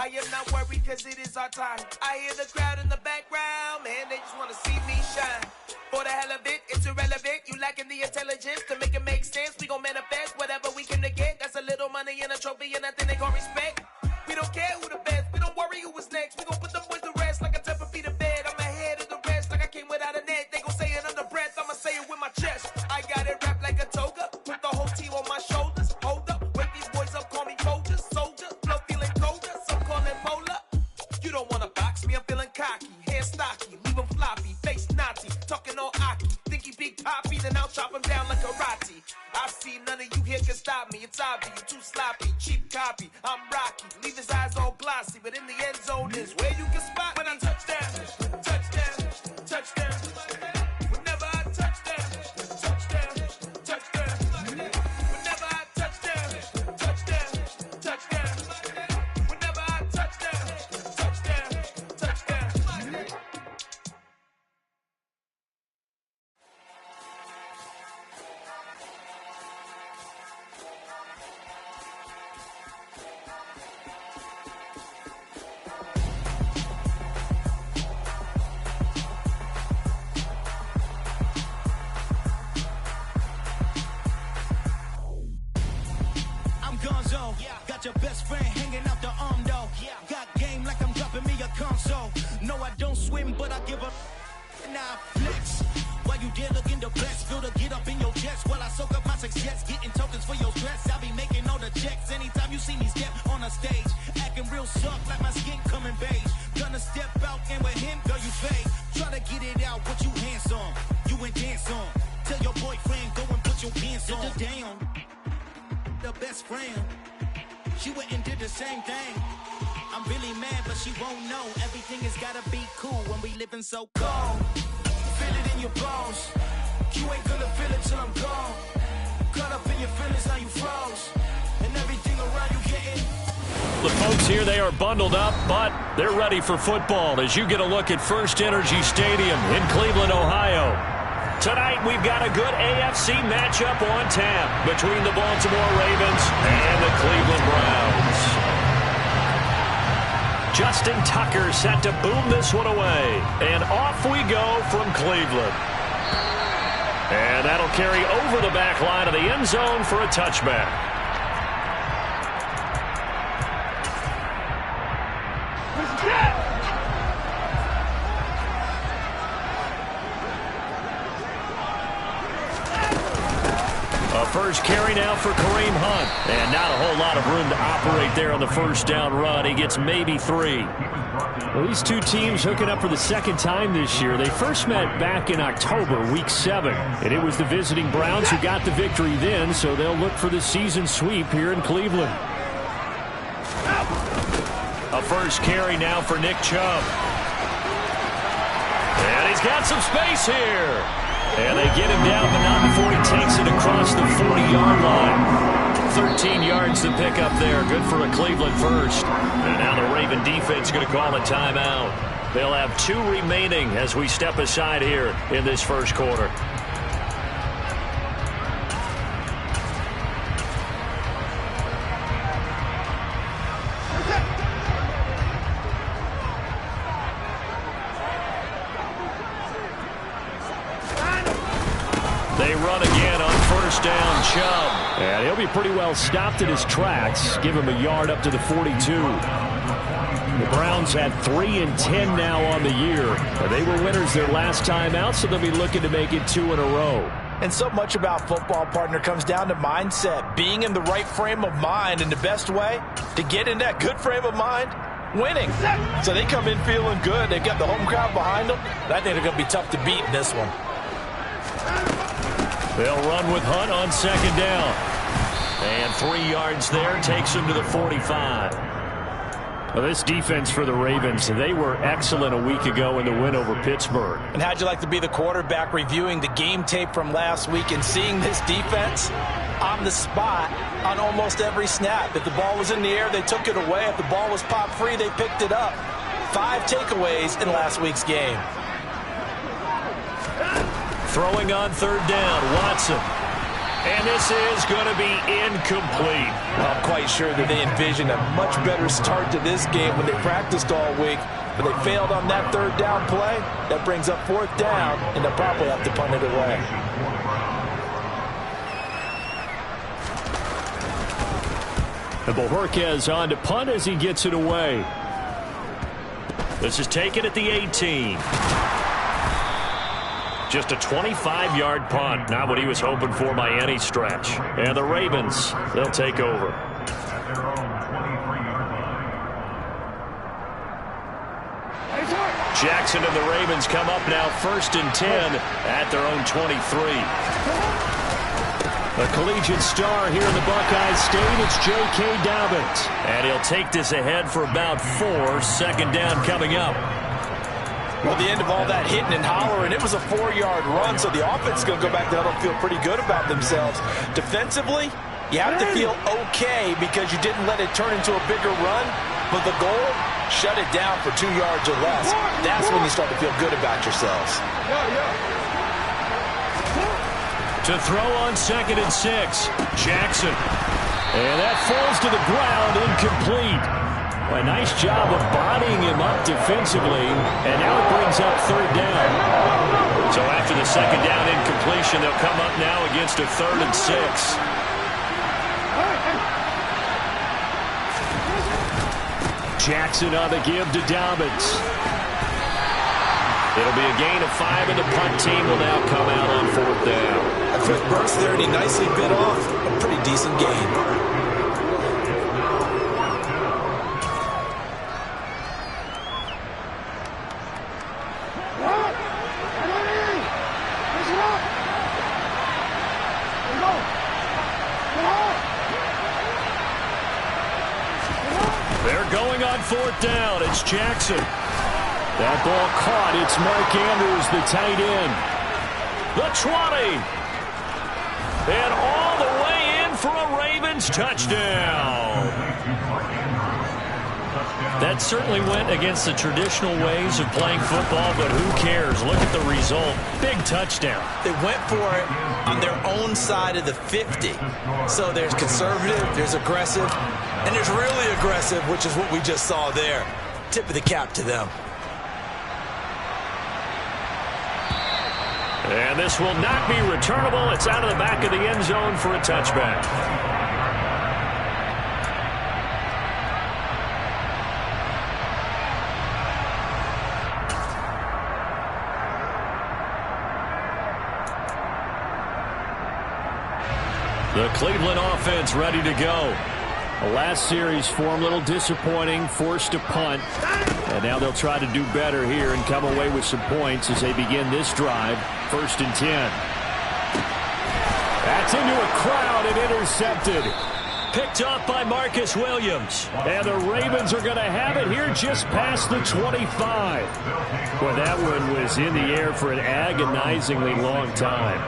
I am not worried cause it is our time. I hear the crowd in the background, man, they just wanna see me shine. For the hell of it, it's irrelevant. You lacking the intelligence to make it make sense. We gon' manifest whatever we can to get. That's a little money and a trophy and nothing they gon' respect. We don't care who the best, we don't worry who was next. We gon' put them boys to rest like a 10 feet of bed. I'm ahead of the rest like I came without a net. They gon' say it under breath, I'ma say it with my chest. I got it wrapped like a toga, put the whole team on my shoulders. Hold up, wake these boys up, call me soldier, soldier. Flow feeling colder, some call it polar. You don't wanna box me, I'm feeling cocky. Hair stocky, leave him floppy, face naughty. Talking all aki, think he big poppy, then I'll chop him down like karate. I see none of you here can stop me. It's obvious, you too sloppy, cheap copy. I'm Rocky, leave his eyes all glossy, but in the end zone is where you can spot when I touchdown, touchdown, touchdown. Whenever I touchdown, touchdown, touchdown. Whenever I touchdown, touchdown, touchdown. Whenever I touchdown, touchdown, touchdown. Got your best friend hanging out the arm though. Got game like I'm dropping me a console. No, I don't swim, but I give a now flex. While you there looking depressed, feel the get up in your chest while I soak up my success, getting tokens for your stress. I'll be making all the checks anytime you see me step on a stage, acting real soft like my skin coming beige. Gonna step out and with him, girl, you fade. Try to get it out, what you hands on, you ain't dance on. Tell your boyfriend go and put your pants on. Down, the best friend. She went and did the same thing. I'm really mad, but she won't know. Everything has gotta be cool when we living so cold. Feel it in your bones. You ain't gonna feel it till I'm gone. Caught up in your feelings, now you froze. And everything around you getting. The folks here, they are bundled up, but they're ready for football as you get a look at First Energy Stadium in Cleveland, Ohio. Tonight, we've got a good AFC matchup on tap between the Baltimore Ravens and the Cleveland Browns. Justin Tucker set to boom this one away. And off we go from Cleveland. And that'll carry over the back line of the end zone for a touchback. First carry now for Kareem Hunt. And not a whole lot of room to operate there on the first down run. He gets maybe 3. Well, these two teams hooking up for the second time this year. They first met back in October, Week 7. And it was the visiting Browns who got the victory then, so they'll look for the season sweep here in Cleveland. A first carry now for Nick Chubb. And he's got some space here. And they get him down, but not before he takes it across the 40-yard line. 13 yards to pick up there. Good for a Cleveland first. And now the Raven defense going to call a timeout. They'll have 2 remaining as we step aside here in this first quarter. They run again on first down, Chubb. And he'll be pretty well stopped in his tracks. Give him a yard up to the 42. The Browns had 3 and 10 now on the year. They were winners their last time out, so they'll be looking to make it 2 in a row. And so much about football, partner, comes down to mindset. Being in the right frame of mind, and the best way to get in that good frame of mind, winning. So they come in feeling good. They've got the home crowd behind them. I think they're going to be tough to beat in this one. They'll run with Hunt on second down. And 3 yards there takes him to the 45. Well, this defense for the Ravens, they were excellent a week ago in the win over Pittsburgh. And how'd you like to be the quarterback reviewing the game tape from last week and seeing this defense on the spot on almost every snap? If the ball was in the air, they took it away. If the ball was pop free, they picked it up. 5 takeaways in last week's game. Throwing on third down, Watson. And this is going to be incomplete. I'm quite sure that they envisioned a much better start to this game when they practiced all week. But they failed on that third down play. That brings up fourth down, and they'll probably have to punt it away. And Bojorquez on to punt as he gets it away. This is taken at the 18. Just a 25-yard punt. Not what he was hoping for by any stretch. And the Ravens, they'll take over. Jackson and the Ravens come up now 1st and 10 at their own 23. The collegiate star here in the Buckeye State, it's J.K. Dobbins. And he'll take this ahead for about 4. Second down coming up. Well, the end of all that hitting and hollering, it was a 4-yard run, so the offense is going to go back there and feel pretty good about themselves. Defensively, you have to feel okay because you didn't let it turn into a bigger run, but the goal, shut it down for 2 yards or less. That's when you start to feel good about yourselves. To throw on 2nd and 6, Jackson. And that falls to the ground, incomplete. A nice job of bodying him up defensively, and now it brings up 3rd down. So after the 2nd down incompletion, they'll come up now against a 3rd and 6. Jackson on the give to Dobbins. It'll be a gain of 5, and the punt team will now come out on 4th down. A quick burst there, and he nicely bit off a pretty decent gain. They're going on 4th down. It's Jackson. That ball caught. It's Mark Andrews, the tight end. The 20. And all the way in for a Ravens touchdown. That certainly went against the traditional ways of playing football, but who cares? Look at the result. Big touchdown. They went for it on their own side of the 50. So there's conservative, there's aggressive, and there's really aggressive, which is what we just saw there. Tip of the cap to them. And this will not be returnable. It's out of the back of the end zone for a touchback. The Cleveland offense ready to go. The last series for them, a little disappointing, forced to punt. And now they'll try to do better here and come away with some points as they begin this drive. 1st and 10. That's into a crowd and intercepted. Picked off by Marcus Williams. And the Ravens are going to have it here just past the 25. Well, that one was in the air for an agonizingly long time.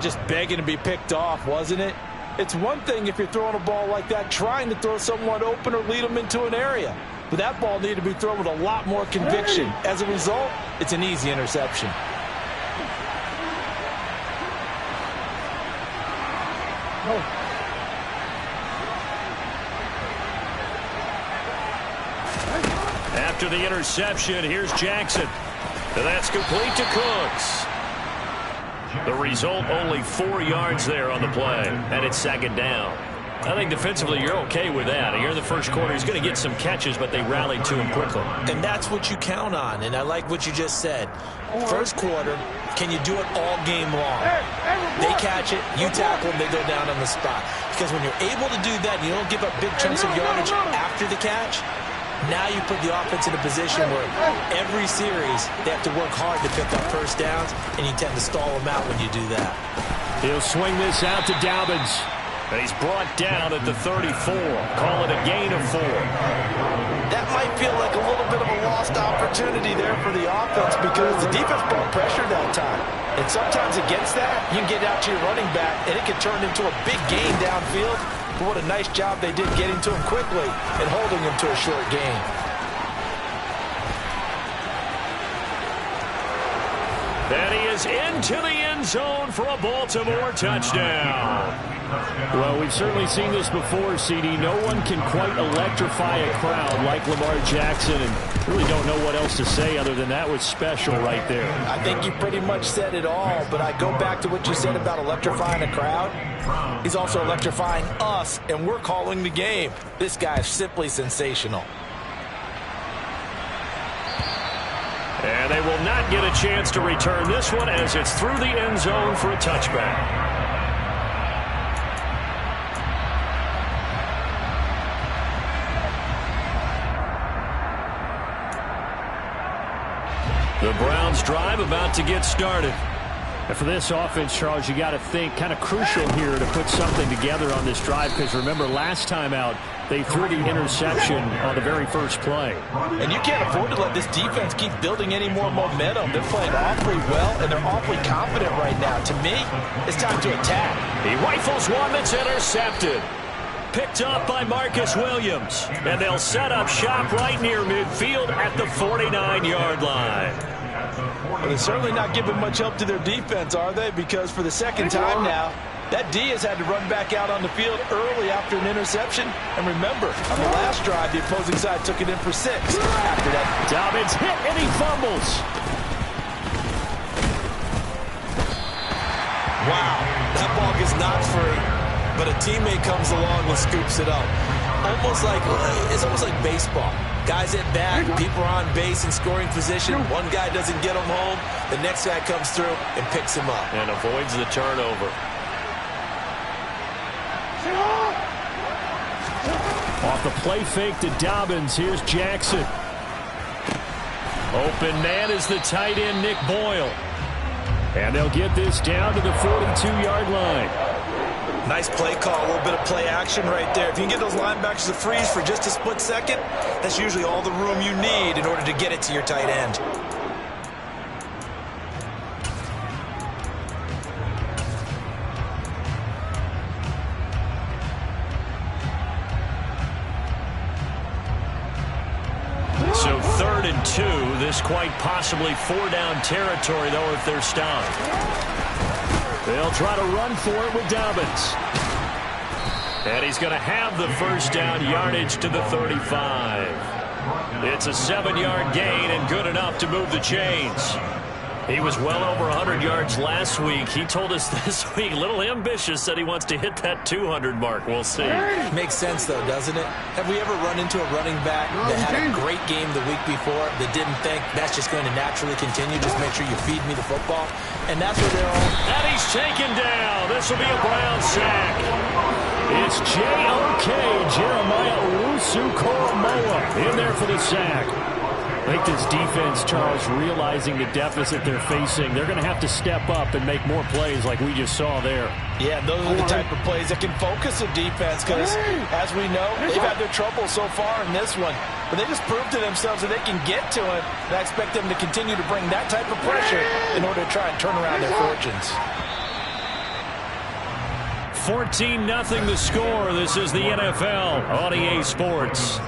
Just begging to be picked off, wasn't it? It's one thing if you're throwing a ball like that, trying to throw someone open or lead them into an area. But that ball needed to be thrown with a lot more conviction. As a result, it's an easy interception. After the interception, here's Jackson. And that's complete to Cooks. The result, only 4 yards there on the play. And it's 2nd down. I think defensively you're okay with that. Here in the first quarter, he's going to get some catches, but they rallied to him quickly. And that's what you count on, and I like what you just said. First quarter, can you do it all game long? They catch it, you tackle them, they go down on the spot. Because when you're able to do that, and you don't give up big chunks of yardage after the catch, now you put the offense in a position where every series they have to work hard to pick up first downs, and you tend to stall them out when you do that. He'll swing this out to Dobbins. And he's brought down at the 34. Call it a gain of 4. That might feel like a little bit of a lost opportunity there for the offense because the defense brought pressure that time. And sometimes against that, you can get out to your running back, and it can turn into a big gain downfield. But what a nice job they did getting to him quickly and holding him to a short gain. And he is into the end zone for a Baltimore touchdown. Well, we've certainly seen this before, CD. No one can quite electrify a crowd like Lamar Jackson, and really don't know what else to say other than that was special right there. I think you pretty much said it all, but I go back to what you said about electrifying a crowd. He's also electrifying us, and we're calling the game. This guy is simply sensational. And they will not get a chance to return this one as it's through the end zone for a touchback. The Browns drive about to get started. And for this offense, Charles, you got to think kind of crucial here to put something together on this drive, because remember last time out they threw the interception on the very first play. And you can't afford to let this defense keep building any more momentum. They're playing awfully well, and they're awfully confident right now. To me, it's time to attack. He rifles one that's intercepted. Picked up by Marcus Williams. And they'll set up shop right near midfield at the 49-yard line. Well, they're certainly not giving much help to their defense, are they? Because for the second time now, that D has had to run back out on the field early after an interception. And remember, on the last drive, the opposing side took it in for 6. After that, Dobbins hit and he fumbles. Wow, that ball gets knocked free, but a teammate comes along and scoops it up. It's almost like baseball. Guys at bat, people are on base in scoring position. One guy doesn't get him home. The next guy comes through and picks him up. And avoids the turnover. Off the play fake to Dobbins. Here's Jackson. Open man is the tight end, Nick Boyle. And they'll get this down to the 42-yard line. Nice play call, a little bit of play action right there. If you can get those linebackers to freeze for just a split second, that's usually all the room you need in order to get it to your tight end. So 3rd and 2, this quite possibly 4-down territory, though, if they're stopped. They'll try to run for it with Dobbins. And he's going to have the first down yardage to the 35. It's a 7-yard gain and good enough to move the chains. He was well over 100 yards last week. He told us this week, a little ambitious, said he wants to hit that 200 mark. We'll see. Makes sense, though, doesn't it? Have we ever run into a running back that had a great game the week before that didn't think that's just going to naturally continue? Just make sure you feed me the football. And that's where they're on. And he's taken down. This will be a Brown sack. It's J.O.K. Jeremiah Owusu-Koramoah in there for the sack. I think this defense, Charles, realizing the deficit they're facing, they're going to have to step up and make more plays like we just saw there. Yeah, those are the type of plays that can focus a defense because, as we know, they've had their trouble so far in this one. But they just proved to themselves that they can get to it. And I expect them to continue to bring that type of pressure in order to try and turn around their fortunes. 14-0 the score. This is the NFL on EA Sports.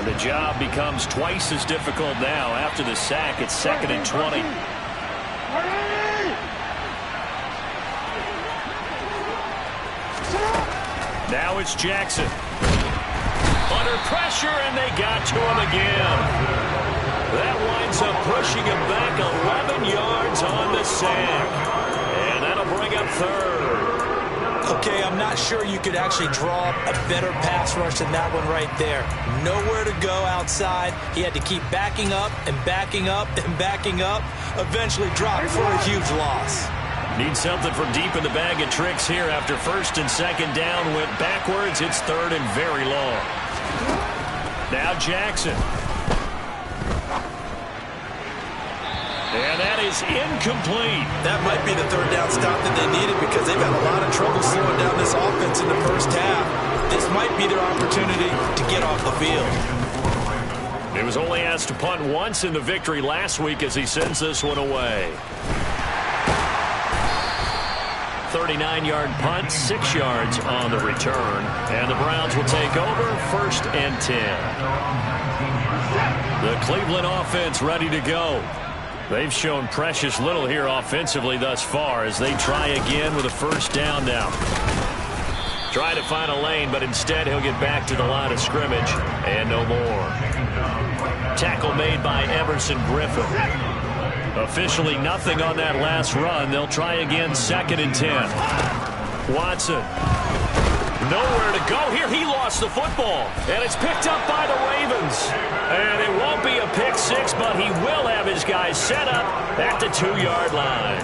The job becomes twice as difficult now after the sack. It's 2nd and 20. Now it's Jackson. Under pressure, and they got to him again. That winds up pushing him back 11 yards on the sack. And that'll bring up 3rd. Okay, I'm not sure you could actually draw a better pass rush than that one right there. Nowhere to go outside. He had to keep backing up and backing up and backing up. Eventually dropped for a huge loss. Need something from deep in the bag of tricks here after 1st and 2nd down. Went backwards. It's 3rd and very long. Now Jackson. And that is incomplete. That might be the 3rd down stop that they needed because they've had a lot of trouble slowing down this offense in the first half. This might be their opportunity to get off the field. He was only asked to punt once in the victory last week as he sends this one away. 39-yard punt, 6 yards on the return. And the Browns will take over 1st and 10. The Cleveland offense ready to go. They've shown precious little here offensively thus far as they try again with a 1st down now. Trying to find a lane, but instead he'll get back to the line of scrimmage and no more. Tackle made by Everson Griffin. Officially nothing on that last run. They'll try again 2nd and 10. Watson. Nowhere to go here. He lost the football. And it's picked up by the Ravens. And it won't be a pick 6, but he will have his guys set up at the 2-yard line.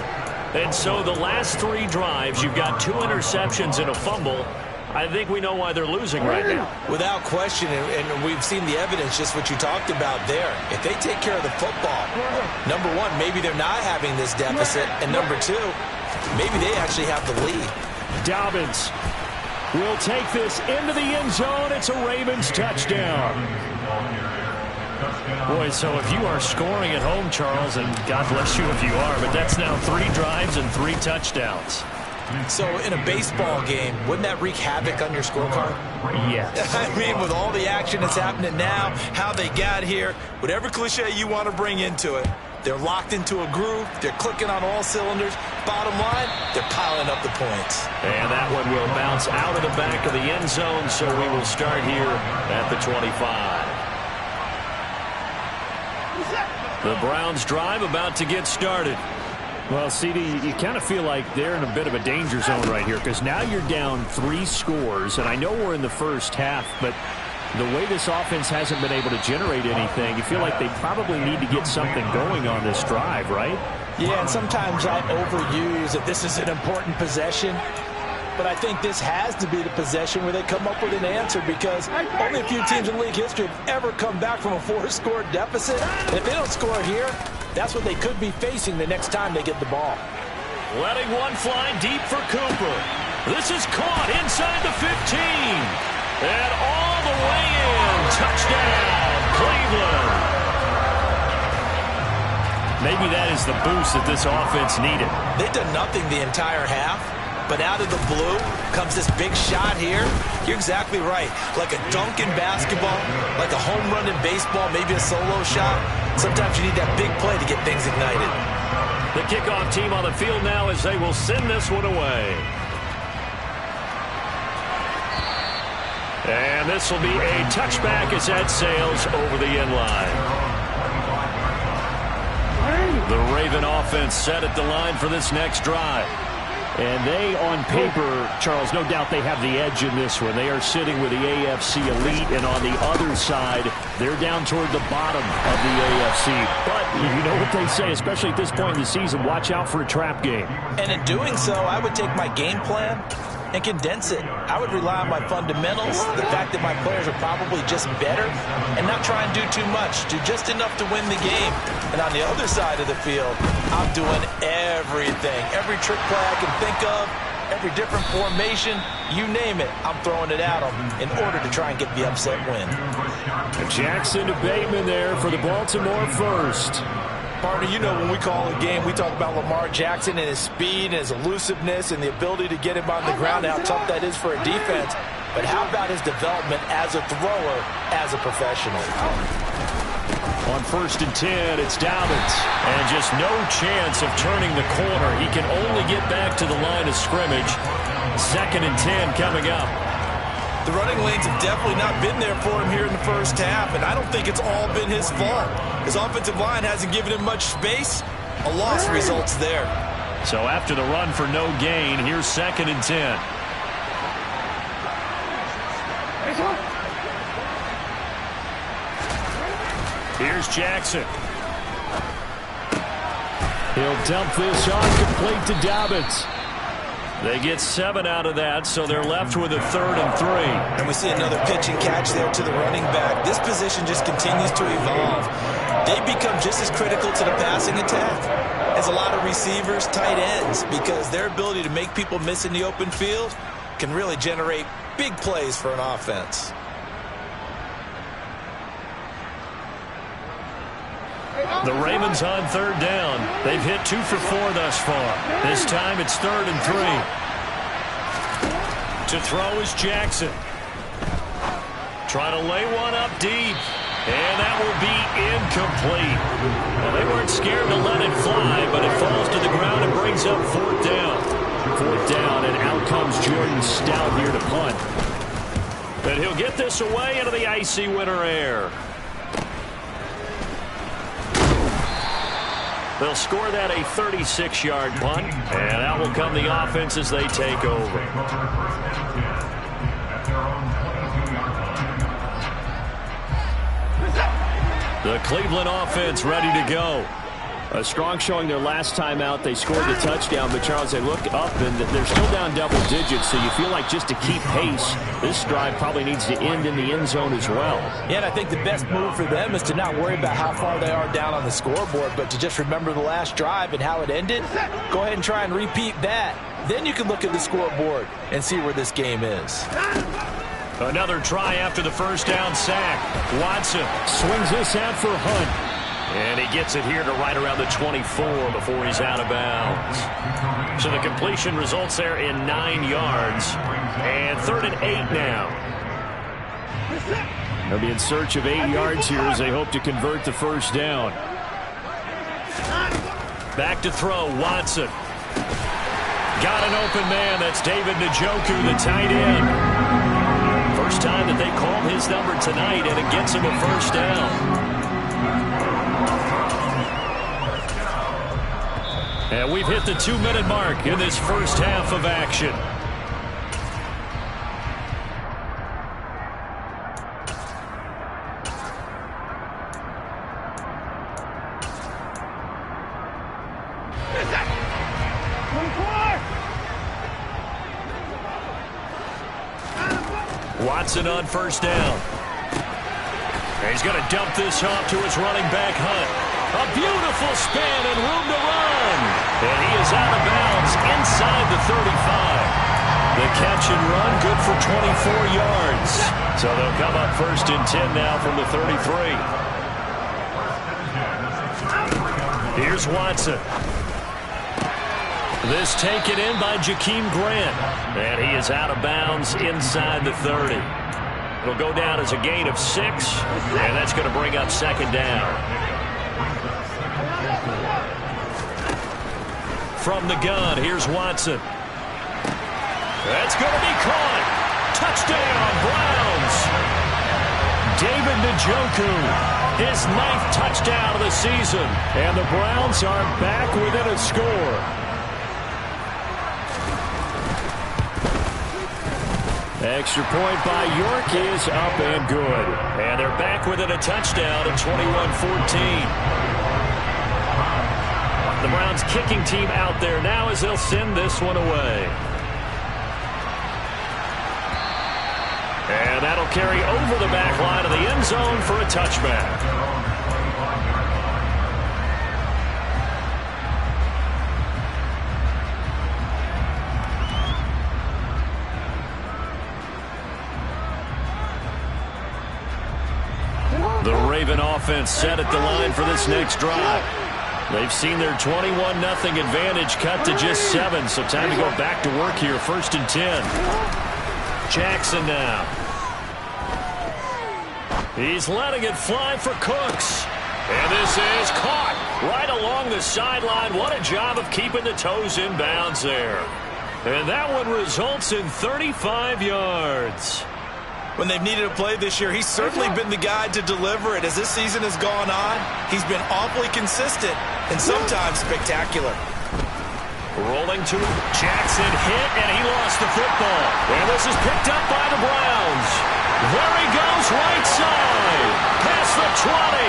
And so the last 3 drives, you've got 2 interceptions and a fumble. I think we know why they're losing right now. Without question, and we've seen the evidence, just what you talked about there. If they take care of the football, number 1, maybe they're not having this deficit. And number 2, maybe they actually have the lead. Dobbins will take this into the end zone. It's a Ravens touchdown. Boy, so if you are scoring at home, Charles, and God bless you if you are, but that's now 3 drives and 3 touchdowns. So in a baseball game, wouldn't that wreak havoc on your scorecard? Yes. I mean, with all the action that's happening now, how they got here, whatever cliche you want to bring into it, they're locked into a groove. They're clicking on all cylinders. Bottom line, they're piling up the points. And that one will bounce out of the back of the end zone, so we will start here at the 25. The Browns drive about to get started. Well, CD, you kind of feel like they're in a bit of a danger zone right here because now you're down 3 scores, and I know we're in the first half, but the way this offense hasn't been able to generate anything, you feel like they probably need to get something going on this drive, right? Yeah, and sometimes I overuse that this is an important possession. But I think this has to be the possession where they come up with an answer because only a few teams in league history have ever come back from a 4-score deficit. And if they don't score here, that's what they could be facing the next time they get the ball. Letting one fly deep for Cooper. This is caught inside the 15. And all the way in. Touchdown, Cleveland. Maybe that is the boost that this offense needed. They've done nothing the entire half. But out of the blue comes this big shot here. You're exactly right. Like a dunk in basketball, like a home run in baseball, maybe a solo shot. Sometimes you need that big play to get things ignited. The kickoff team on the field now as they will send this one away. And this will be a touchback as that sails over the end line. The Raven offense set at the line for this next drive. And they, on paper, Charles, no doubt they have the edge in this one. They are sitting with the AFC elite, and on the other side, they're down toward the bottom of the AFC. But you know what they say, especially at this point in the season, watch out for a trap game. And in doing so, I would take my game plan and condense it. I would rely on my fundamentals, the fact that my players are probably just better, and not try and do too much, do just enough to win the game. And on the other side of the field, I'm doing everything. Every trick play I can think of, every different formation, you name it, I'm throwing it at them in order to try and get the upset win. Jackson to Bateman there for the Baltimore first. Partner, you know when we call a game, we talk about Lamar Jackson and his speed and his elusiveness and the ability to get him on the ground and how tough that is for a defense. But how about his development as a thrower, as a professional? On 1st and 10, it's Dobbins. And just no chance of turning the corner. He can only get back to the line of scrimmage. 2nd and 10 coming up. The running lanes have definitely not been there for him here in the first half, and I don't think it's all been his fault. His offensive line hasn't given him much space. A loss results there. So after the run for no gain, here's 2nd and 10. Here's Jackson. He'll dump this on, complete to Dobbins. They get 7 out of that, so they're left with a 3rd and 3. And we see another pitch and catch there to the running back. This position just continues to evolve. They become just as critical to the passing attack as a lot of receivers, tight ends, because their ability to make people miss in the open field can really generate big plays for an offense. The Ravens on third down. They've hit 2 for 4 thus far. This time it's 3rd and 3. To throw is Jackson. Trying to lay one up deep. And that will be incomplete. Well, they weren't scared to let it fly, but it falls to the ground and brings up 4th down. 4th down, and out comes Jordan Stout here to punt. And he'll get this away into the icy winter air. They'll score that a 36-yard punt, and out will come the offense as they take over. The Cleveland offense ready to go. A strong showing their last time out. They scored the touchdown, but Charles, they look up and they're still down double digits, so you feel like just to keep pace, this drive probably needs to end in the end zone as well. Yeah, and I think the best move for them is to not worry about how far they are down on the scoreboard, but to just remember the last drive and how it ended. Go ahead and try and repeat that. Then you can look at the scoreboard and see where this game is. Another try after the first down sack. Watson swings this out for Hunt. And he gets it here to right around the 24 before he's out of bounds. So the completion results there in 9 yards. And 3rd and 8 now. They'll be in search of 8 yards here as they hope to convert the first down. Back to throw, Watson. Got an open man. That's David Njoku, the tight end. First time that they called his number tonight, and it gets him a first down. And we've hit the 2-minute mark in this first half of action. Watson on first down. And he's going to dump this off to his running back, Hunt. A beautiful span and room to run. And he is out of bounds inside the 35. The catch and run good for 24 yards. So they'll come up 1st and 10 now from the 33. Here's Watson. This taken in by Jakeem Grant. And he is out of bounds inside the 30. It'll go down as a gain of 6. And that's going to bring up 2nd down. From the gun, here's Watson. That's going to be caught. Touchdown, Browns. David Njoku, his 9th touchdown of the season. And the Browns are back within a score. Extra point by York is up and good. And they're back within a touchdown at 21-14. The Browns kicking team out there now as they'll send this one away. And that'll carry over the back line of the end zone for a touchback. The Raven offense set at the line for this next drive. They've seen their 21-0 advantage cut to just 7, so time to go back to work here. 1st and 10. Jackson now. He's letting it fly for Cooks. And this is caught right along the sideline. What a job of keeping the toes in bounds there. And that one results in 35 yards. When they've needed a play this year, he's certainly been the guy to deliver it. As this season has gone on, he's been awfully consistent and sometimes spectacular. Rolling to Jackson, hit, and he lost the football. And this is picked up by the Browns. There he goes, right side, past the 20.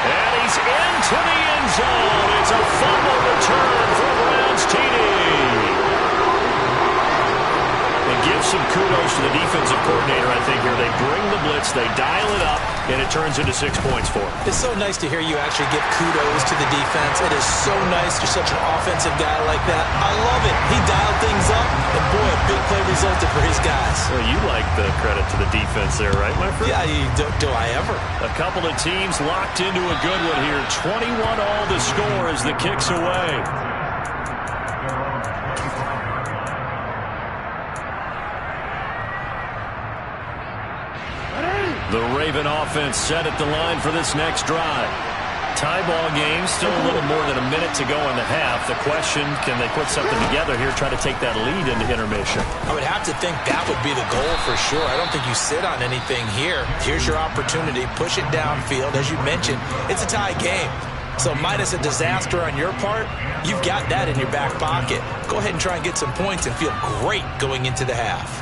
And he's into the end zone. It's a fumble return for Browns TD. It gives some kudos to the defensive coordinator, I think, here. They bring the blitz, they dial it up, and it turns into 6 points for them. It's so nice to hear you actually give kudos to the defense. It is so nice. You're such an offensive guy like that. I love it. He dialed things up, and boy, a big play resulted for his guys. Well, you like the credit to the defense there, right, my friend? Yeah, do I ever? A couple of teams locked into a good one here. 21 all to score as the kick's away. The Raven offense set at the line for this next drive. Tie ball game, still a little more than a minute to go in the half. The question, can they put something together here, try to take that lead into intermission? I would have to think that would be the goal for sure. I don't think you sit on anything here. Here's your opportunity. Push it downfield. As you mentioned, it's a tie game. So minus a disaster on your part, you've got that in your back pocket. Go ahead and try and get some points and feel great going into the half.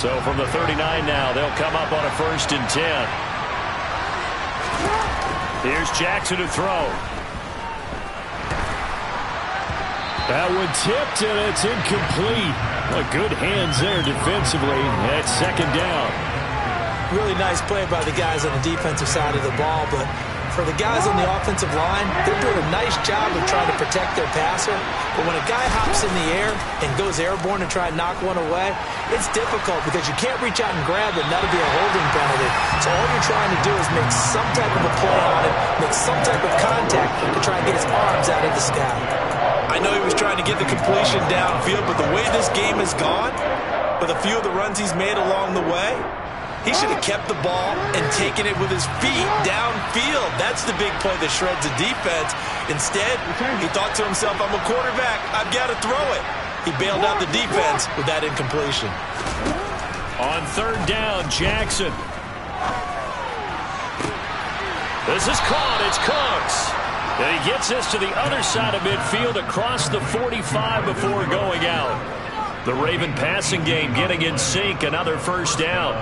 So from the 39 now, they'll come up on a 1st and 10. Here's Jackson to throw. That one tipped, and it's incomplete. Well, good hands there defensively. That's 2nd down. Really nice play by the guys on the defensive side of the ball, but for the guys on the offensive line, they're doing a nice job of trying to protect their passer. But when a guy hops in the air and goes airborne and try and knock one away, it's difficult because you can't reach out and grab it, and that'll be a holding penalty. So all you're trying to do is make some type of a play on it, make some type of contact to try and get his arms out of the sky. I know he was trying to get the completion downfield, but the way this game has gone, with a few of the runs he's made along the way, he should have kept the ball and taken it with his feet downfield. That's the big play that shreds the defense. Instead, he thought to himself, I'm a quarterback. I've got to throw it. He bailed out the defense with that incompletion. On 3rd down, Jackson. This is caught. It's Cooks. And he gets this to the other side of midfield across the 45 before going out. The Raven passing game getting in sync. Another 1st down.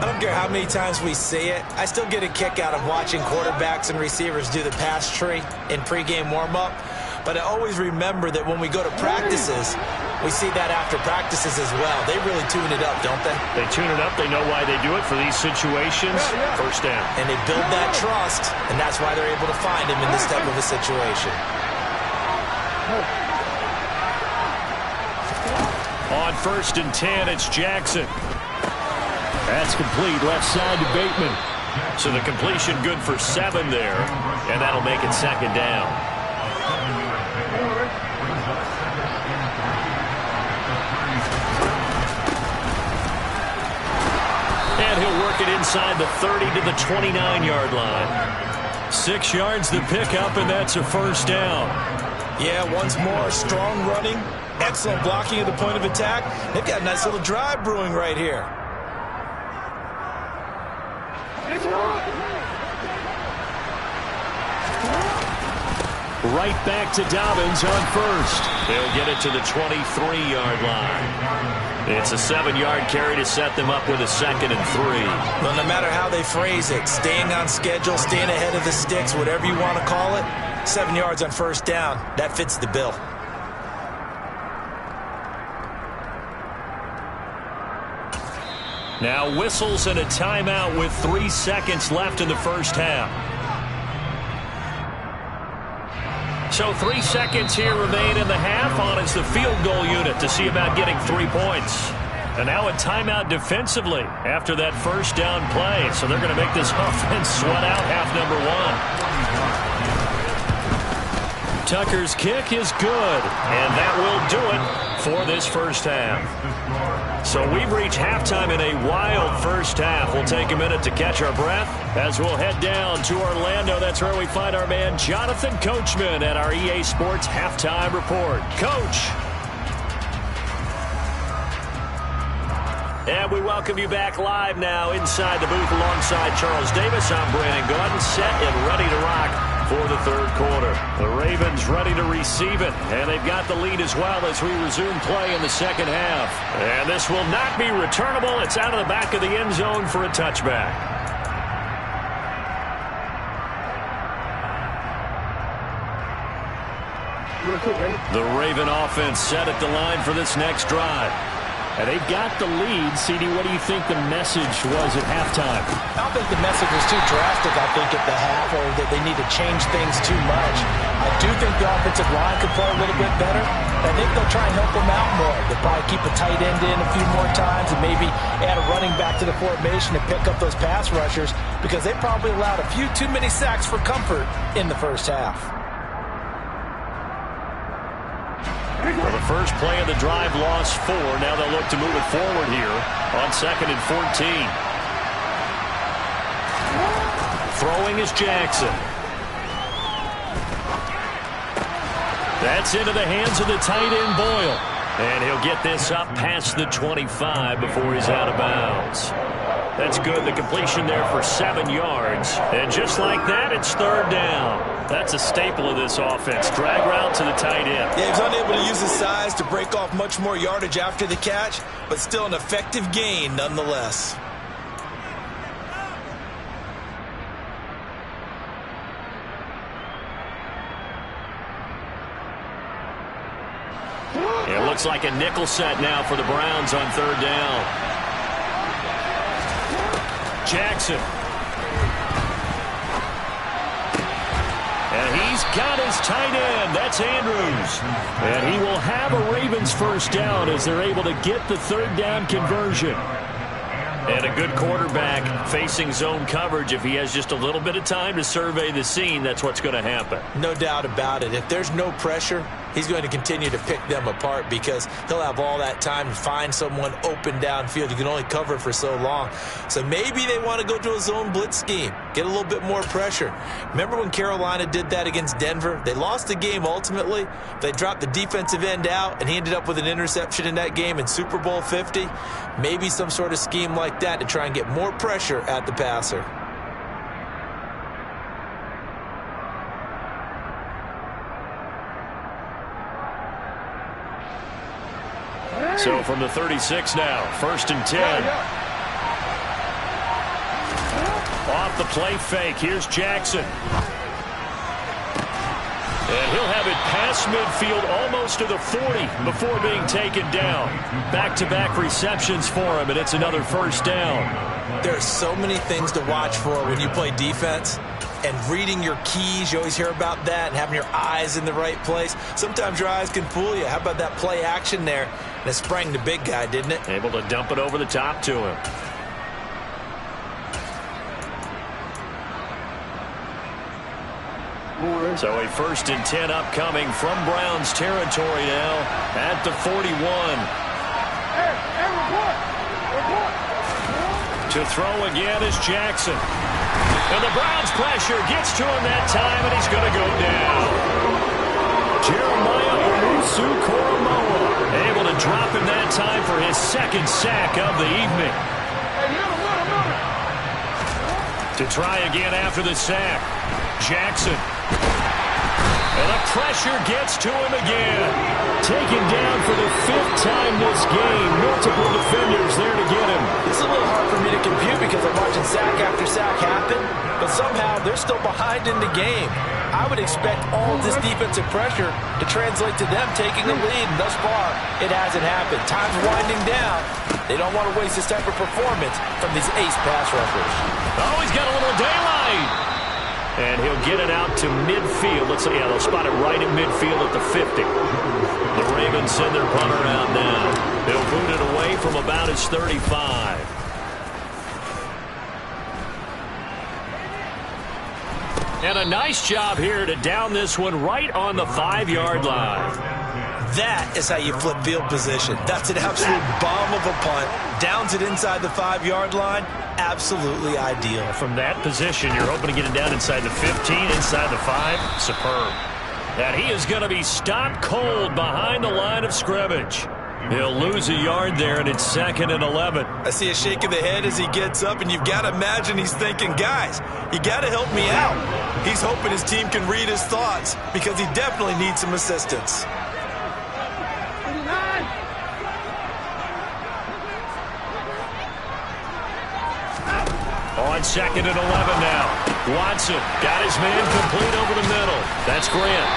I don't care how many times we see it. I still get a kick out of watching quarterbacks and receivers do the pass tree in pregame warm-up. But I always remember that when we go to practices, we see that after practices as well. They really tune it up, don't they? They tune it up. They know why they do it for these situations. 1st down. And they build that trust, and that's why they're able to find him in this type of a situation. On 1st and 10, it's Jackson. That's complete, left side to Bateman. So the completion good for 7 there, and that'll make it 2nd down. And he'll work it inside the 30 to the 29-yard line. 6 yards to pick up, and that's a 1st down. Yeah, once more, strong running, excellent blocking at the point of attack. They've got a nice little drive brewing right here. Right back to Dobbins on 1st. They'll get it to the 23-yard line. It's a 7-yard carry to set them up with a 2nd and 3. Well, no matter how they phrase it, staying on schedule, staying ahead of the sticks, whatever you want to call it, 7 yards on 1st down, that fits the bill. Now whistles and a timeout with 3 seconds left in the 1st half. So 3 seconds here remain in the half. On is the field goal unit to see about getting 3 points. And now a timeout defensively after that 1st down play. So they're going to make this offense sweat out half number 1. Tucker's kick is good, and that will do it for this 1st half. So we've reached halftime in a wild 1st half. We'll take a minute to catch our breath as we'll head down to Orlando. That's where we find our man Jonathan Coachman at our EA Sports Halftime Report. Coach. And we welcome you back live now inside the booth alongside Charles Davis. I'm Brandon Gordon, set and ready to rock for the 3rd quarter. The Ravens ready to receive it, and they've got the lead as well as we resume play in the 2nd half. And this will not be returnable. It's out of the back of the end zone for a touchback. The Raven offense set at the line for this next drive. And they've got the lead. CD, what do you think the message was at halftime? I don't think the message was too drastic, I think, at the half, or that they need to change things too much. I do think the offensive line could play a little bit better. I think they'll try and help them out more. They'll probably keep a tight end in a few more times and maybe add a running back to the formation to pick up those pass rushers, because they probably allowed a few too many sacks for comfort in the first half. Well, the first play of the drive lost 4. Now they'll look to move it forward here on 2nd and 14. Throwing is Jackson. That's into the hands of the tight end Boyle. And he'll get this up past the 25 before he's out of bounds. That's good. The completion there for 7 yards. And just like that, it's 3rd down. That's a staple of this offense. Drag route to the tight end. Yeah, he's unable to use his size to break off much more yardage after the catch, but still an effective gain nonetheless. It looks like a nickel set now for the Browns on 3rd down. Jackson. And he's got his tight end. That's Andrews. And he will have a Ravens first down as they're able to get the 3rd down conversion. And a good quarterback facing zone coverage. If he has just a little bit of time to survey the scene, that's what's going to happen. No doubt about it. If there's no pressure, he's going to continue to pick them apart because he'll have all that time to find someone open downfield. You can only cover for so long. So maybe they want to go to a zone blitz scheme, get a little bit more pressure. Remember when Carolina did that against Denver? They lost the game ultimately. They dropped the defensive end out, and he ended up with an interception in that game in Super Bowl 50. Maybe some sort of scheme like that to try and get more pressure at the passer. So from the 36 now, 1st and 10. Off the play fake, here's Jackson. And he'll have it past midfield almost to the 40 before being taken down. Back-to-back receptions for him, and it's another 1st down. There are so many things to watch for when you play defense. And reading your keys, you always hear about that, and having your eyes in the right place. Sometimes your eyes can fool you. How about that play action there? And it sprang the big guy, didn't it? Able to dump it over the top to him. So a 1st and 10 upcoming from Browns territory now at the 41. To throw again is Jackson. And the Browns pressure gets to him that time, and he's going to go down. Jeremiah Owusu-Koramoah able to drop him that time for his 2nd sack of the evening. To try again after the sack, Jackson. And the pressure gets to him again. Taken down for the 5th time this game. Multiple defenders there to get him. It's a little hard for me to compute because I'm watching sack after sack happen, but somehow they're still behind in the game. I would expect all this defensive pressure to translate to them taking the lead, and thus far, it hasn't happened. Time's winding down. They don't want to waste this type of performance from these ace pass rushers. Oh, he's got a little daylight. And he'll get it out to midfield. Let's see, yeah, they'll spot it right in midfield at the 50. The Ravens send their punter out now. They'll boot it away from about his 35. And a nice job here to down this one right on the 5-yard line. That is how you flip field position. That's an absolute bomb of a punt. Downs it inside the 5-yard line. Absolutely ideal. From that position, you're hoping to get it down inside the 15, inside the 5. Superb. And he is going to be stopped cold behind the line of scrimmage. He'll lose a yard there, and it's 2nd and 11. I see a shake of the head as he gets up, and you've got to imagine he's thinking, guys, you got to help me out. He's hoping his team can read his thoughts because he definitely needs some assistance. On 2nd and 11 now. Watson got his man complete over the middle. That's Grant.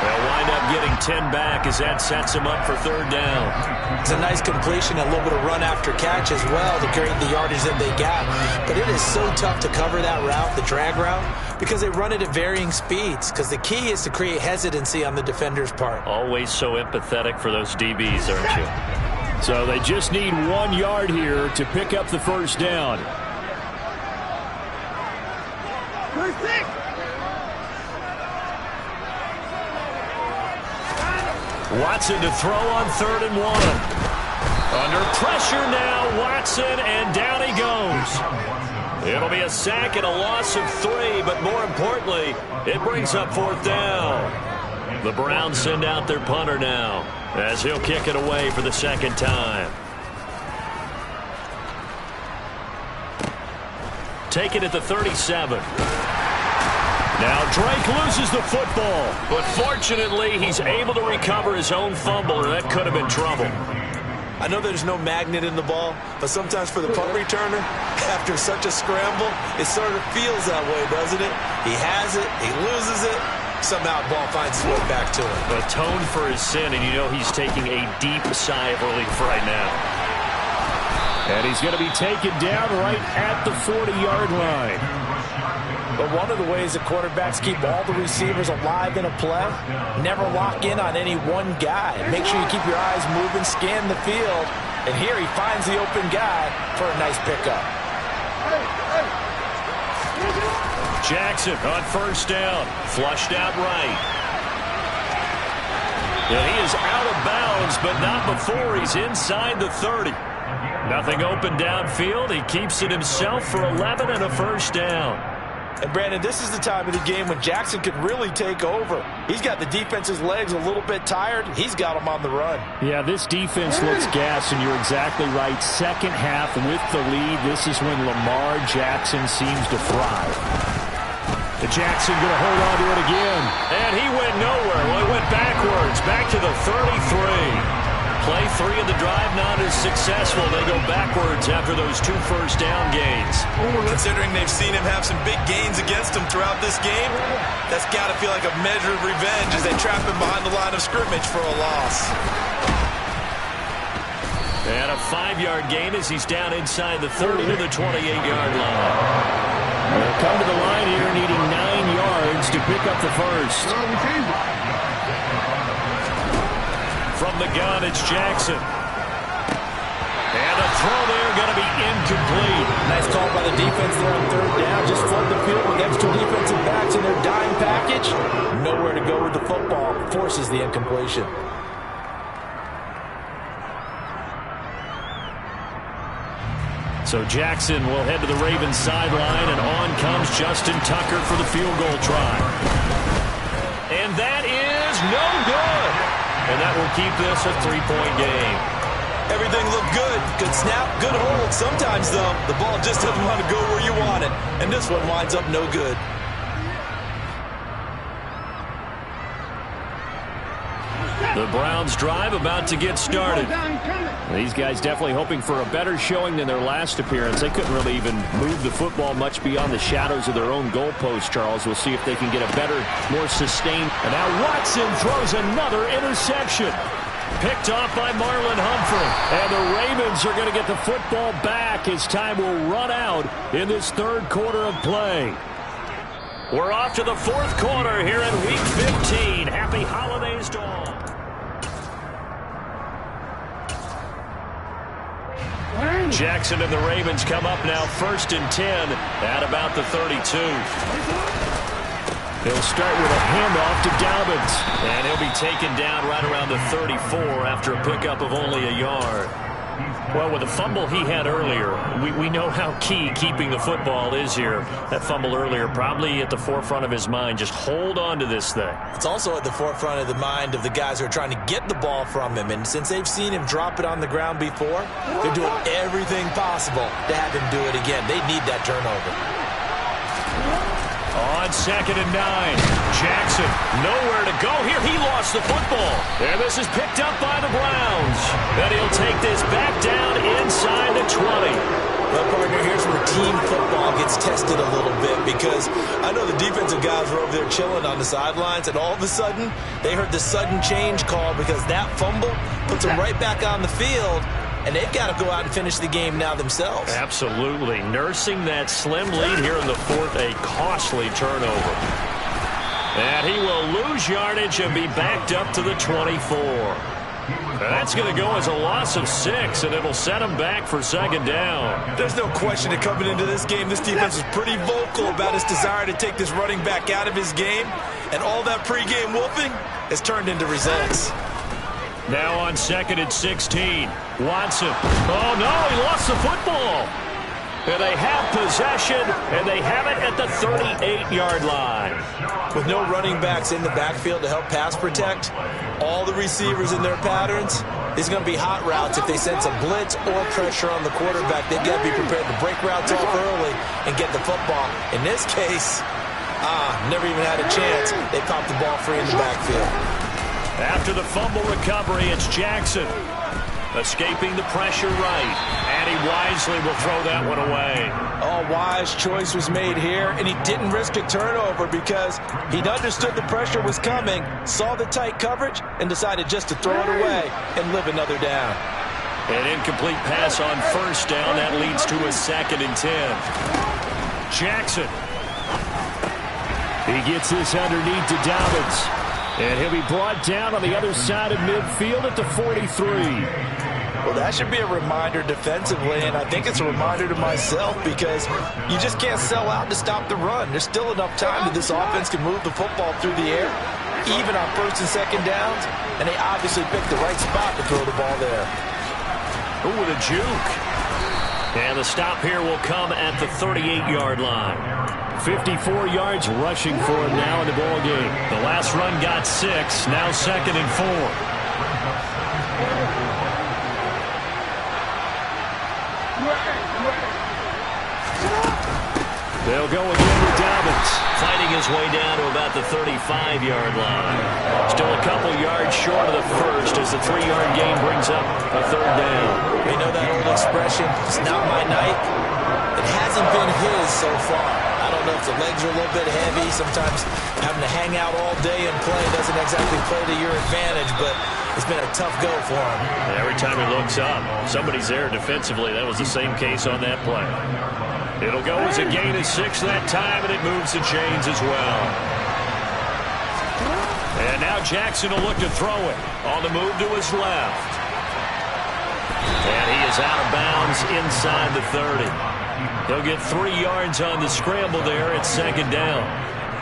They'll wind up getting 10 back as that sets them up for third down. It's a nice completion, a little bit of run after catch as well to create the yardage that they got. But it is so tough to cover that route, the drag route, because they run it at varying speeds. Because the key is to create hesitancy on the defender's part. Always so empathetic for those DBs, aren't you? So they just need 1 yard here to pick up the first down. Watson to throw on 3rd and 1. Under pressure now, Watson, and down he goes. It'll be a sack and a loss of 3, but more importantly, it brings up 4th down. The Browns send out their punter now, as he'll kick it away for the 2nd time. Take it at the 37. Now Drake loses the football, but fortunately he's able to recover his own fumble, or that could have been trouble. I know there's no magnet in the ball, but sometimes for the punt returner, after such a scramble, it sort of feels that way, doesn't it? He has it, he loses it, somehow the ball finds its way back to him. Atoned for his sin, and you know he's taking a deep sigh of relief right now. And he's going to be taken down right at the 40-yard line. But one of the ways that quarterbacks keep all the receivers alive in a play, never lock in on any one guy. Make sure you keep your eyes moving, scan the field. And here he finds the open guy for a nice pickup. Jackson on 1st down, flushed out right. And he is out of bounds, but not before he's inside the 30. Nothing open downfield. He keeps it himself for 11 and a 1st down. And, Brandon, this is the time of the game when Jackson could really take over. He's got the defense's legs a little bit tired. He's got them on the run. Yeah, this defense looks gassed, and you're exactly right. Second half with the lead, this is when Lamar Jackson seems to thrive. The Jackson going to hold on to it again. And he went nowhere. Well, he went backwards, back to the 33. Play 3 of the drive not as successful. They go backwards after those 2 first down gains. Considering they've seen him have some big gains against him throughout this game, that's got to feel like a measure of revenge as they trap him behind the line of scrimmage for a loss. And a 5-yard gain as he's down inside the 30 to the 28-yard line. They'll come to the line here needing 9 yards to pick up the first. From the gun, it's Jackson. And a throw there going to be incomplete. Nice call by the defense there on 3rd down. Just flood the field with extra defensive backs in their dime package. Nowhere to go with the football. Forces the incompletion. So Jackson will head to the Ravens sideline, and on comes Justin Tucker for the field goal try. And that is no good. And that will keep this a 3-point game. Everything looked good. Good snap, good hold. Sometimes, though, the ball just doesn't want to go where you want it. And this one winds up no good. The Browns drive about to get started. These guys definitely hoping for a better showing than their last appearance. They couldn't really even move the football much beyond the shadows of their own goalpost, Charles. We'll see if they can get a better, more sustained. And now Watson throws another interception. Picked off by Marlon Humphrey. And the Ravens are going to get the football back as time will run out in this 3rd quarter of play. We're off to the 4th quarter here in Week 15. Happy holidays to all. Jackson and the Ravens come up now 1st and 10 at about the 32. He'll start with a handoff to Dobbins. And he'll be taken down right around the 34 after a pickup of only a yard. Well, with the fumble he had earlier, we know how key keeping the football is here. That fumble earlier probably at the forefront of his mind. Just hold on to this thing. It's also at the forefront of the mind of the guys who are trying to get the ball from him. And since they've seen him drop it on the ground before, they're doing everything possible to have him do it again. They need that turnover. On 2nd and 9, Jackson nowhere to go here. He lost the football. And this is picked up by the Browns. And he'll take this back down inside the 20. Well, partner, here's where team football gets tested a little bit, because I know the defensive guys were over there chilling on the sidelines, and all of a sudden, they heard the sudden change call because that fumble puts them right back on the field, and they've got to go out and finish the game now themselves. Absolutely. Nursing that slim lead here in the fourth, a costly turnover. And he will lose yardage and be backed up to the 24. That's going to go as a loss of 6, and it'll set him back for second down. There's no question that coming into this game, this defense is pretty vocal about its desire to take this running back out of his game, and all that pregame whooping has turned into results. Now on 2nd and 16, Watson. Oh, no, he lost the football. And they have possession, and they have it at the 38-yard line. With no running backs in the backfield to help pass protect, all the receivers in their patterns, these are going to be hot routes. If they sense a blitz or pressure on the quarterback, they've got to be prepared to break routes off early and get the football. In this case, never even had a chance. They popped the ball free in the backfield. After the fumble recovery, it's Jackson. Escaping the pressure right, and he wisely will throw that one away. Oh, wise choice was made here, and he didn't risk a turnover because he understood the pressure was coming, saw the tight coverage, and decided just to throw it away and live another down. An incomplete pass on first down. That leads to a 2nd and 10. Jackson. He gets this underneath to Dobbins. And he'll be brought down on the other side of midfield at the 43. Well, that should be a reminder defensively, and I think it's a reminder to myself because you just can't sell out to stop the run. There's still enough time that this offense can move the football through the air, even on 1st and 2nd downs, and they obviously picked the right spot to throw the ball there. Ooh, with a juke. And the stop here will come at the 38-yard line. 54 yards rushing for him now in the ball game. The last run got 6, now 2nd and 4. They'll go again with Dobbins, fighting his way down to about the 35-yard line. Still a couple yards short of the first as the 3-yard gain brings up a 3rd down. You know that old expression, it's not my night? It hasn't been his so far. I don't know if the legs are a little bit heavy. Sometimes having to hang out all day and play doesn't exactly play to your advantage, but it's been a tough go for him. And every time he looks up, somebody's there defensively. That was the same case on that play. It'll go as a gain of 6 that time, and it moves the chains as well. And now Jackson will look to throw it on the move to his left. And he is out of bounds inside the 30. He'll get 3 yards on the scramble there at 2nd down.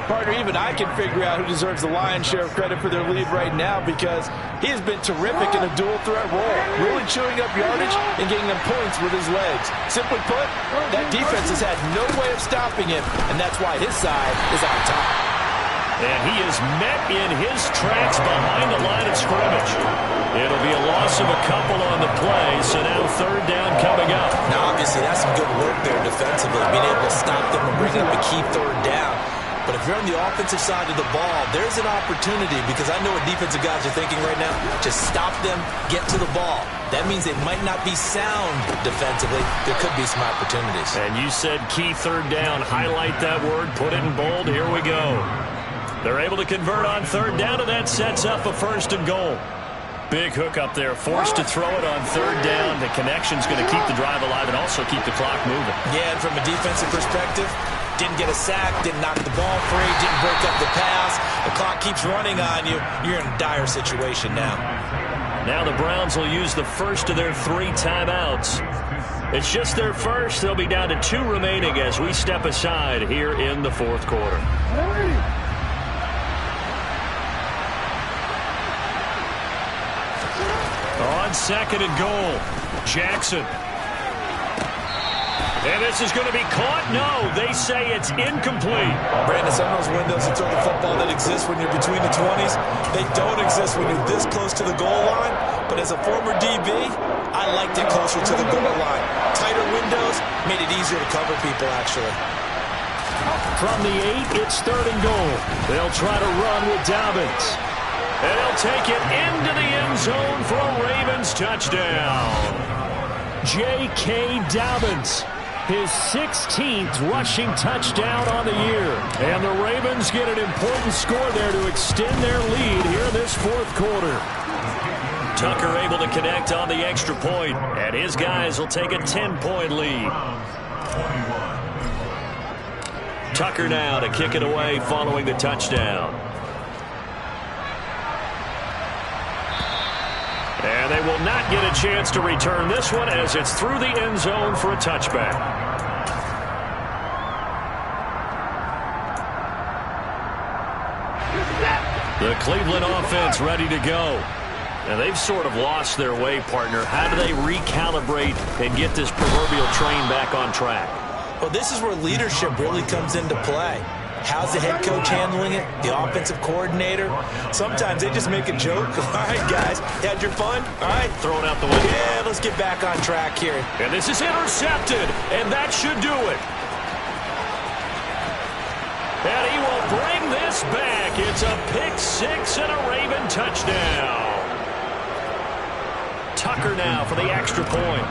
Partner, even I can figure out who deserves the lion's share of credit for their lead right now because he has been terrific in a dual threat role, really chewing up yardage and getting them points with his legs. Simply put, that defense has had no way of stopping him, and that's why his side is on top. And he is met in his tracks behind the line of scrimmage. It'll be a loss of a couple on the play, so now 3rd down coming up. Now, obviously, that's some good work there defensively, being able to stop them and bring up a key 3rd down. But if you're on the offensive side of the ball, there's an opportunity because I know what defensive guys are thinking right now. Just stop them, get to the ball. That means they might not be sound defensively. There could be some opportunities. And you said key 3rd down. Highlight that word, put it in bold. Here we go. They're able to convert on 3rd down, and that sets up a 1st and goal. Big hook up there, forced to throw it on 3rd down. The connection's going to keep the drive alive and also keep the clock moving. Yeah, and from a defensive perspective, didn't get a sack, didn't knock the ball free, didn't break up the pass. The clock keeps running on you. You're in a dire situation now. Now the Browns will use the first of their 3 timeouts. It's just their first. They'll be down to 2 remaining as we step aside here in the 4th quarter. On 2nd and goal, Jackson. And this is going to be caught? No, they say it's incomplete. Brandon, some of those windows to throw the football that exist when you're between the 20s, they don't exist when you're this close to the goal line. But as a former DB, I liked it closer to the goal line. Tighter windows made it easier to cover people, actually. From the 8, it's 3rd and goal. They'll try to run with Dobbins. And he'll take it into the end zone for a Ravens touchdown. J.K. Dobbins His 16th rushing touchdown on the year. And the Ravens get an important score there to extend their lead here in this fourth quarter. Tucker able to connect on the extra point, and his guys will take a 10-point lead. Tucker now to kick it away following the touchdown. And they will not get a chance to return this one as it's through the end zone for a touchback. The Cleveland offense ready to go. And they've sort of lost their way, partner. How do they recalibrate and get this proverbial train back on track? Well, this is where leadership really comes into play. How's the head coach handling it? The offensive coordinator? Sometimes they just make a joke. All right, guys, had your fun? All right, throw it out the window. Yeah, let's get back on track here. And this is intercepted, and that should do it. And he will bring this back. It's a pick six and a Raven touchdown. Tucker now for the extra point.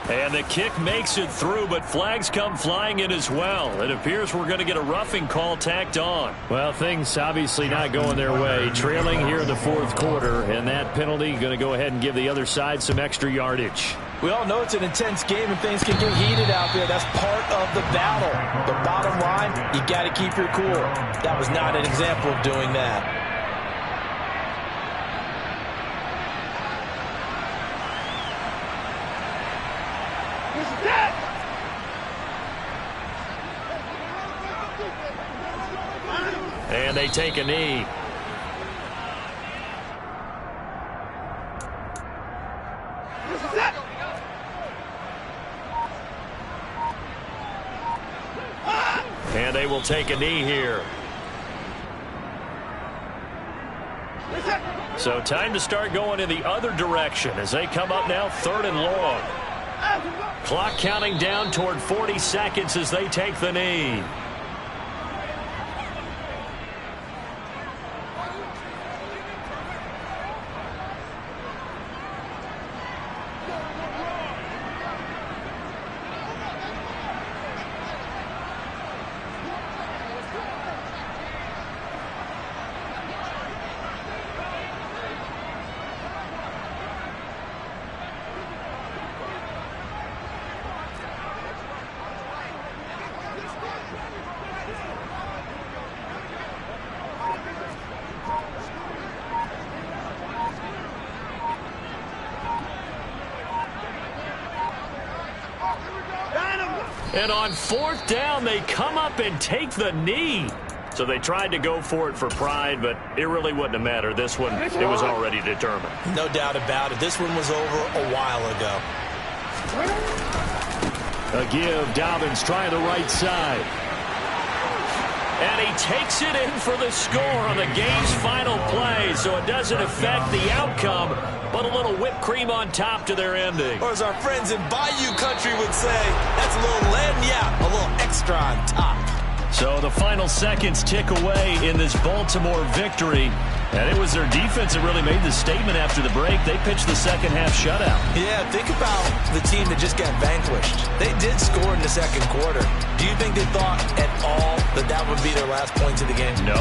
And the kick makes it through, but flags come flying in as well. It appears we're going to get a roughing call tacked on. Well, things obviously not going their way. Trailing here in the fourth quarter, and that penalty going to go ahead and give the other side some extra yardage. We all know it's an intense game and things can get heated out there. That's part of the battle. The bottom line, you got to keep your cool. That was not an example of doing that. And they take a knee. And they will take a knee here. So time to start going in the other direction as they come up now 3rd and long. Clock counting down toward 40 seconds as they take the knee. And on 4th down, they come up and take the knee. So they tried to go for it for pride, but it really wouldn't have mattered. This one, it was already determined. No doubt about it. This one was over a while ago. A give. Dobbins trying the right side. And he takes it in for the score on the game's final play, so it doesn't affect the outcome, but a little whipped cream on top to their ending. Or as our friends in Bayou Country would say, that's a little lagniappe, a little extra on top. So the final seconds tick away in this Baltimore victory. And it was their defense that really made the statement after the break. They pitched the second half shutout. Yeah, think about the team that just got vanquished. They did score in the second quarter. Do you think they thought at all that that would be their last points of the game? No,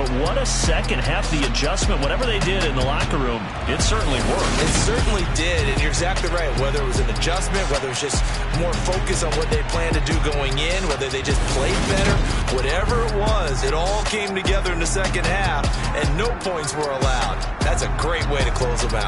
but what a second half. The adjustment, whatever they did in the locker room, it certainly worked. It certainly did, and you're exactly right. Whether it was an adjustment, whether it was just more focus on what they planned to do going in, whether they just played better, whatever it was, it all came together in the second half, and no points were allowed. That's a great way to close them out.